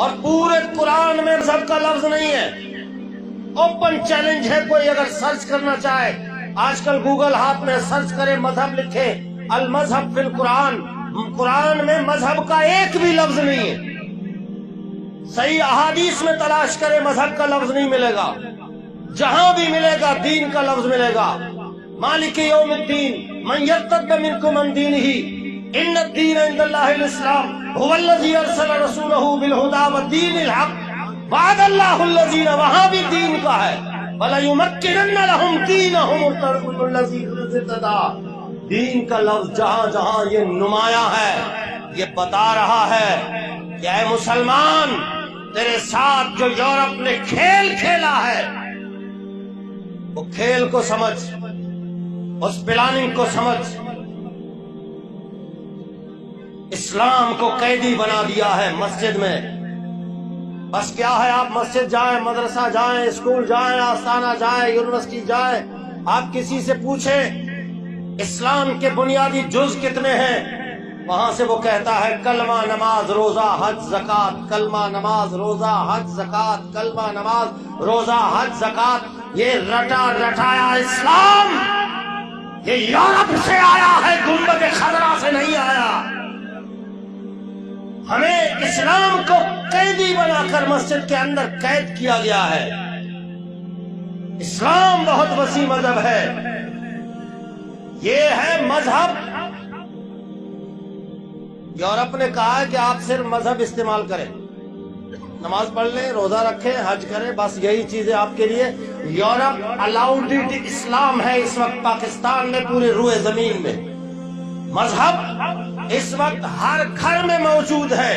اور پورے قرآن میں مذہب کا لفظ نہیں ہے. اوپن چیلنج ہے، کوئی اگر سرچ کرنا چاہے آج کل گوگل ہاتھ میں، سرچ کرے مذہب، لکھے المذہب فی القرآن، قرآن میں مذہب کا ایک بھی لفظ نہیں ہے. صحیح احادیث میں تلاش کرے مذہب کا لفظ نہیں ملے گا. جہاں بھی ملے گا دین کا لفظ ملے گا. مالک یوم الدین من یرتد منکم عن دینہ ان الدین عند اللہ الاسلام هو الذی ارسل رسولہ بالہدی ودین الحق وعد اللہ الذین، وہاں بھی دین کا ہے وَلَيُمَكِّنَنَّ لَهُمْ دِينَهُمُ الَّذِي ارْتَضَىٰ. دین کا لفظ جہاں جہاں یہ نمایاں ہے، یہ بتا رہا ہے کہ اے مسلمان، تیرے ساتھ جو یورپ نے کھیل کھیلا ہے وہ کھیل کو سمجھ، اس پلاننگ کو سمجھ. اسلام کو قیدی بنا دیا ہے مسجد میں. بس کیا ہے، آپ مسجد جائیں، مدرسہ جائیں، اسکول جائیں، آستانہ جائیں، یونیورسٹی جائیں، آپ کسی سے پوچھیں اسلام کے بنیادی جز کتنے ہیں، وہاں سے وہ کہتا ہے کلمہ نماز روزہ حج زکات، کلمہ نماز روزہ حج زکات، کلمہ نماز روزہ حج زکات. یہ رٹا رٹایا اسلام یہ یورپ سے آیا ہے، گنبد خضرا سے نہیں آیا. ہمیں اسلام کو قیدی بنا کر مسجد کے اندر قید کیا گیا ہے. اسلام بہت وسیع مذہب ہے. یہ ہے مذہب. یورپ نے کہا ہے کہ آپ صرف مذہب استعمال کریں، نماز پڑھ لیں، روزہ رکھیں، حج کریں، بس یہی چیزیں آپ کے لیے. یورپ الاؤڈ اسلام ہے اس وقت پاکستان میں، پورے روئے زمین میں. مذہب اس وقت ہر گھر میں موجود ہے.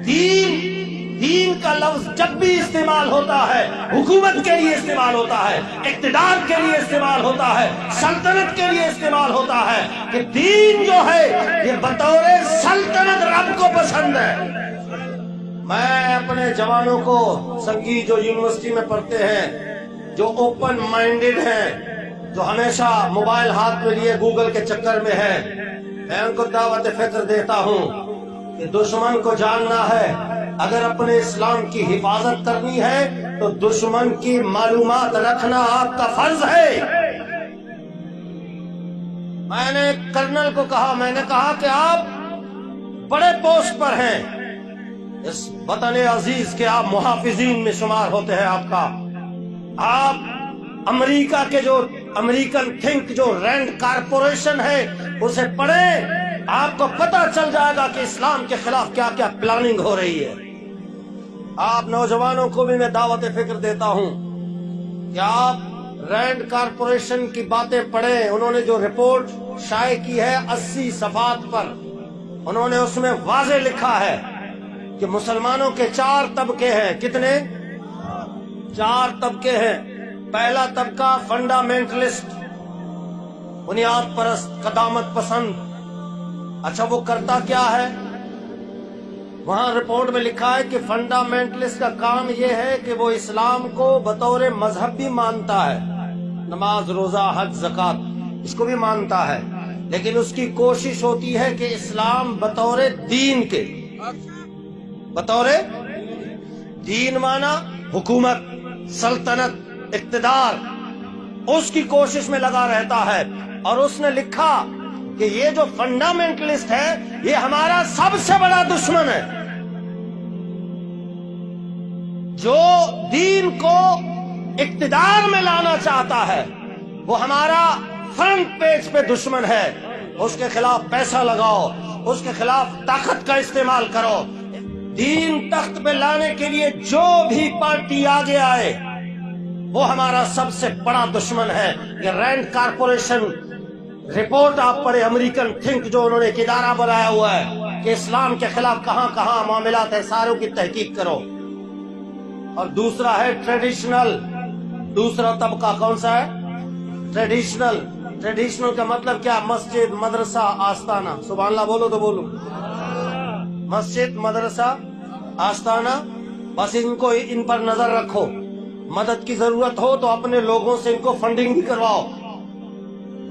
دین کا لفظ جب بھی استعمال ہوتا ہے حکومت کے لیے استعمال ہوتا ہے، اقتدار کے لیے استعمال ہوتا ہے، سلطنت کے لیے استعمال ہوتا ہے. کہ دین جو ہے یہ بطور سلطنت رب کو پسند ہے. میں اپنے جوانوں کو، سنگی جو یونیورسٹی میں پڑھتے ہیں، جو اوپن مائنڈڈ ہیں، جو ہمیشہ موبائل ہاتھ میں لیے گوگل کے چکر میں ہے، میں ان کو دعوت فکر دیتا ہوں کہ دشمن کو جاننا ہے. اگر اپنے اسلام کی حفاظت کرنی ہے تو دشمن کی معلومات رکھنا آپ کا فرض ہے. میں نے کرنل کو کہا، میں نے کہا کہ آپ بڑے پوسٹ پر ہیں اس وطن عزیز کے، آپ محافظین میں شمار ہوتے ہیں. آپ امریکہ کے جو امریکن تھنک جو رینڈ کارپوریشن ہے اسے پڑھیں، آپ کو پتہ چل جائے گا کہ اسلام کے خلاف کیا کیا پلاننگ ہو رہی ہے. آپ نوجوانوں کو بھی میں دعوت فکر دیتا ہوں کہ آپ رینڈ کارپوریشن کی باتیں پڑھیں. انہوں نے جو رپورٹ شائع کی ہے 80 صفحات پر، انہوں نے اس میں واضح لکھا ہے کہ مسلمانوں کے 4 طبقے ہیں. کتنے؟ 4 طبقے ہیں. پہلا طبقہ فنڈامنٹلسٹ، بنیاد پرست، قدامت پسند. اچھا وہ کرتا کیا ہے؟ وہاں رپورٹ میں لکھا ہے کہ فنڈامنٹلسٹ کا کام یہ ہے کہ وہ اسلام کو بطور مذہب بھی مانتا ہے، نماز روزہ حج زکات اس کو بھی مانتا ہے، لیکن اس کی کوشش ہوتی ہے کہ اسلام بطور دین کے، بطور دین مانا حکومت، سلطنت، اقتدار، اس کی کوشش میں لگا رہتا ہے. اور اس نے لکھا کہ یہ جو فنڈامنٹلسٹ ہے یہ ہمارا سب سے بڑا دشمن ہے. جو دین کو اقتدار میں لانا چاہتا ہے وہ ہمارا فرنٹ پیج پہ دشمن ہے. اس کے خلاف پیسہ لگاؤ، اس کے خلاف طاقت کا استعمال کرو. دین تخت پہ لانے کے لیے جو بھی پارٹی آگے آئے وہ ہمارا سب سے بڑا دشمن ہے. یہ رینڈ کارپوریشن رپورٹ آپ پڑھے، امریکن تھنک جو انہوں نے ایک ادارہ بنایا ہوا ہے کہ اسلام کے خلاف کہاں کہاں معاملات ہیں ساروں کی تحقیق کرو. اور دوسرا ہے ٹریڈیشنل. دوسرا طبقہ کون سا ہے؟ ٹریڈیشنل. ٹریڈیشنل کا مطلب کیا؟ مسجد، مدرسہ، آستانہ. سبحان اللہ بولو تو بولو. مسجد، مدرسہ، آستانہ، بس ان پر نظر رکھو. مدد کی ضرورت ہو تو اپنے لوگوں سے ان کو فنڈنگ بھی کرواؤ.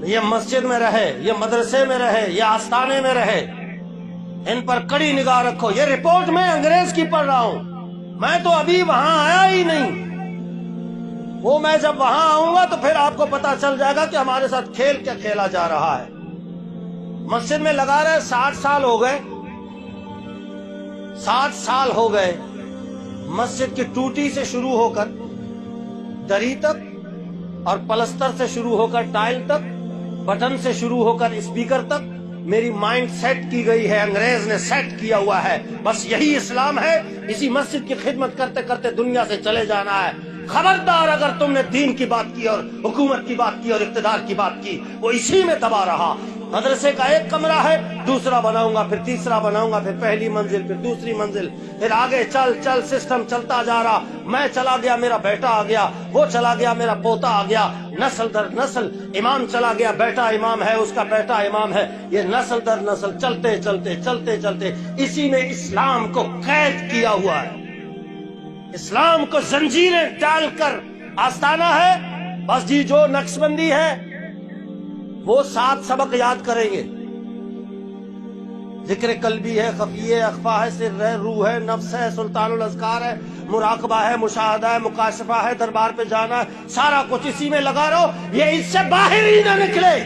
یہ مسجد میں رہے، یہ مدرسے میں رہے، یہ آستانے میں رہے، ان پر کڑی نگاہ رکھو. یہ رپورٹ میں انگریز کی پڑھ رہا ہوں. میں تو ابھی وہاں آیا ہی نہیں. وہ میں جب وہاں آؤں گا تو پھر آپ کو پتا چل جائے گا کہ ہمارے ساتھ کھیل کیا کھیلا جا رہا ہے. مسجد میں لگا رہے 60 سال ہو گئے. 60 سال ہو گئے مسجد کی ٹوٹی سے شروع ہو کر دری تک، اور پلستر سے شروع ہو کر ٹائل تک، بٹن سے شروع ہو کر اسپیکر تک. میری مائنڈ سیٹ کی گئی ہے، انگریز نے سیٹ کیا ہوا ہے. بس یہی اسلام ہے. اسی مسجد کی خدمت کرتے کرتے دنیا سے چلے جانا ہے. خبردار اگر تم نے دین کی بات کی اور حکومت کی بات کی اور اقتدار کی بات کی، وہ اسی میں دبا رہا. مدرسے کا ایک کمرہ ہے، دوسرا بناؤں گا، پھر تیسرا بناؤں گا، پھر پہلی منزل، پھر دوسری منزل، پھر آگے چل چل سسٹم چلتا جا رہا. میں چلا گیا، میرا بیٹا آ گیا، وہ چلا گیا، میرا پوتا آ گیا، نسل در نسل. امام چلا گیا، بیٹا امام ہے، اس کا بیٹا امام ہے. یہ نسل در نسل چلتے چلتے چلتے چلتے اسی میں اسلام کو قید کیا ہوا ہے. اسلام کو زنجیریں ڈال کر آستانہ ہے. بس جی جو نقش بندی ہے وہ 7 سبق یاد کریں گے. ذکر قلبی ہے، خفی ہے، اخفا ہے، سر ہے، روح ہے، نفس ہے، سلطان الاذکار ہے، مراقبہ ہے، مشاہدہ ہے، مکاشفہ ہے، دربار پہ جانا ہے. سارا کچھ اسی میں لگا رہو، یہ اس سے باہر ہی نہ نکلے.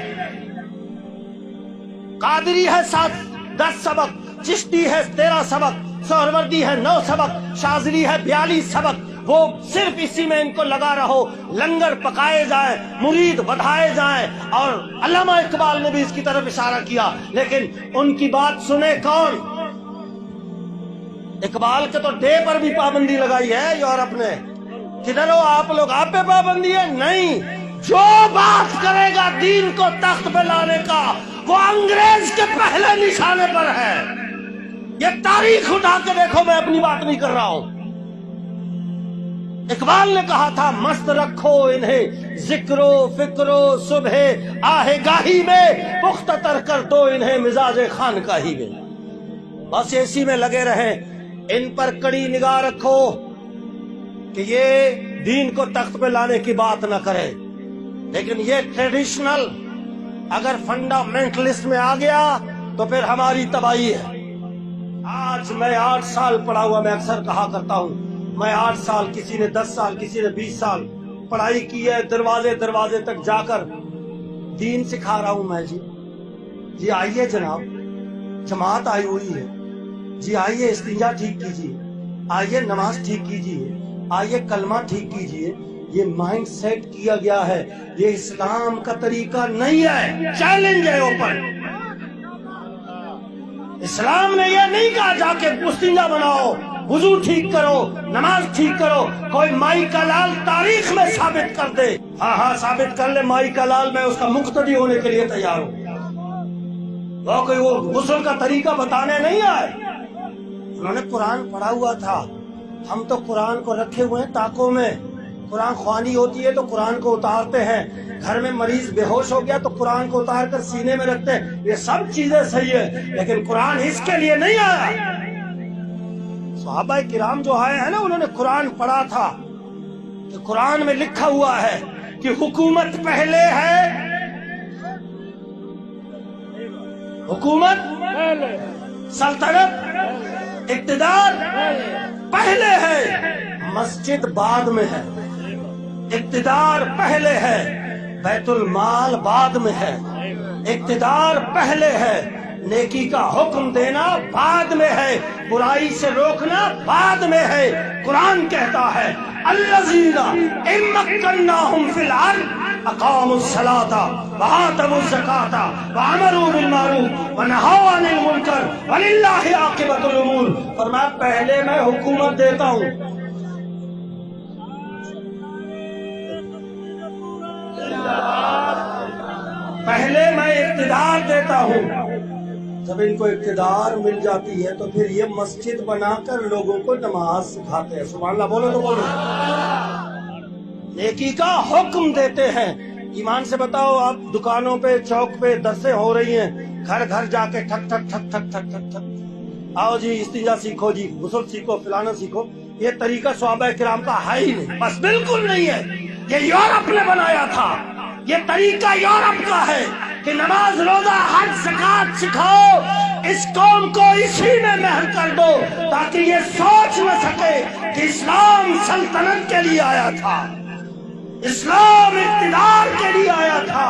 قادری ہے 10 سبق، چشتی ہے 13 سبق، سہروردی ہے 9 سبق، شاذلی ہے 42 سبق. وہ صرف اسی میں ان کو لگا رہو. لنگر پکائے جائیں، مرید بدھائے جائیں. اور علامہ اقبال نے بھی اس کی طرف اشارہ کیا، لیکن ان کی بات سنے کون؟ اقبال کے تو ڈے پر بھی پابندی لگائی ہے یورپ نے. کدھر ہو آپ لوگ؟ آپ پہ پابندی ہے؟ نہیں. جو بات کرے گا دین کو تخت پہ لانے کا، وہ انگریز کے پہلے نشانے پر ہے. یہ تاریخ اٹھا کے دیکھو، میں اپنی بات نہیں کر رہا ہوں. اقبال نے کہا تھا مست رکھو انہیں ذکر و فکر و صبح آہ گاہی میں، پختہ تر کر دو انہیں مزاج خانقاہی میں. بس اسی میں لگے رہیں. ان پر کڑی نگاہ رکھو کہ یہ دین کو تخت پہ لانے کی بات نہ کرے. لیکن یہ ٹریڈیشنل اگر فنڈامنٹلسٹ میں آ گیا تو پھر ہماری تباہی ہے. آج میں 8 سال پڑھا ہوا، میں اکثر کہا کرتا ہوں میں 8 سال، کسی نے 10 سال، کسی نے 20 سال پڑھائی کی ہے. دروازے دروازے تک جا کر دین سکھا رہا ہوں میں. جی آئیے جناب، جماعت آئی ہوئی ہے. جی آئیے استنجا ٹھیک کیجیے، آئیے نماز ٹھیک کیجیے، آئیے کلمہ ٹھیک کیجیے. یہ مائنڈ سیٹ کیا گیا ہے، یہ اسلام کا طریقہ نہیں ہے. چیلنج ہے اوپن. اسلام نے یہ نہیں کہا جا کے استنجا بناؤ، وضو ٹھیک کرو، نماز ٹھیک کرو. کوئی مائی کا لال تاریخ میں ثابت کر دے. ہاں ثابت کر لے مائی کا لال، میں اس کا مقتدی ہونے کے لیے تیار ہوں. وہ کوئی وہ غسل کا طریقہ بتانے نہیں آئے. انہوں نے قرآن پڑھا ہوا تھا. ہم تو قرآن کو رکھے ہوئے ہیں طاقوں میں. قرآن خوانی ہوتی ہے تو قرآن کو اتارتے ہیں. گھر میں مریض بے ہوش ہو گیا تو قرآن کو اتار کر سینے میں رکھتے ہیں. یہ سب چیزیں صحیح ہے، لیکن قرآن اس کے لیے نہیں آیا. صحابہ کرام جو آئے ہیں نا، انہوں نے قرآن پڑھا تھا کہ قرآن میں لکھا ہوا ہے کہ حکومت پہلے ہے، حکومت سلطنت اقتدار پہلے ہے، مسجد بعد میں ہے. اقتدار پہلے ہے، بیت المال بعد میں ہے. اقتدار پہلے ہے، نیکی کا حکم دینا بعد میں ہے، برائی سے روکنا بعد میں ہے. قرآن کہتا ہے الذین ان مکناہم فی الارض اقاموا الصلاۃ وآتوا الزکاۃ وامروا بالمعروف ونہوا عن المنکر وللہ عاقبۃ الامور. فرمایا پہلے میں حکومت دیتا ہوں، پہلے میں اقتدار دیتا ہوں. جب ان کو اقتدار مل جاتی ہے تو پھر یہ مسجد بنا کر لوگوں کو نماز سکھاتے ہیں. سبحان اللہ بولو تو بولو. نیکی کا حکم دیتے ہیں. ایمان سے بتاؤ، آپ دکانوں پہ چوک پہ درسیں ہو رہی ہیں، گھر گھر جا کے ٹھک ٹھک ٹھک ٹھک ٹھک ٹھک ٹھک، آؤ جی استنجا سیکھو، جی غسل سیکھو، فلانا سیکھو. یہ طریقہ صحابہ کرام کا ہے ہی نہیں، بس بالکل نہیں ہے. یہ یورپ نے بنایا تھا، یہ طریقہ یورپ کا ہے. کہ نماز روزہ حج زکات سکھاؤ، اس قوم کو اسی میں مہر کر دو تاکہ یہ سوچ نہ سکے کہ اسلام سلطنت کے لیے آیا تھا، اسلام اقتدار کے لیے آیا تھا،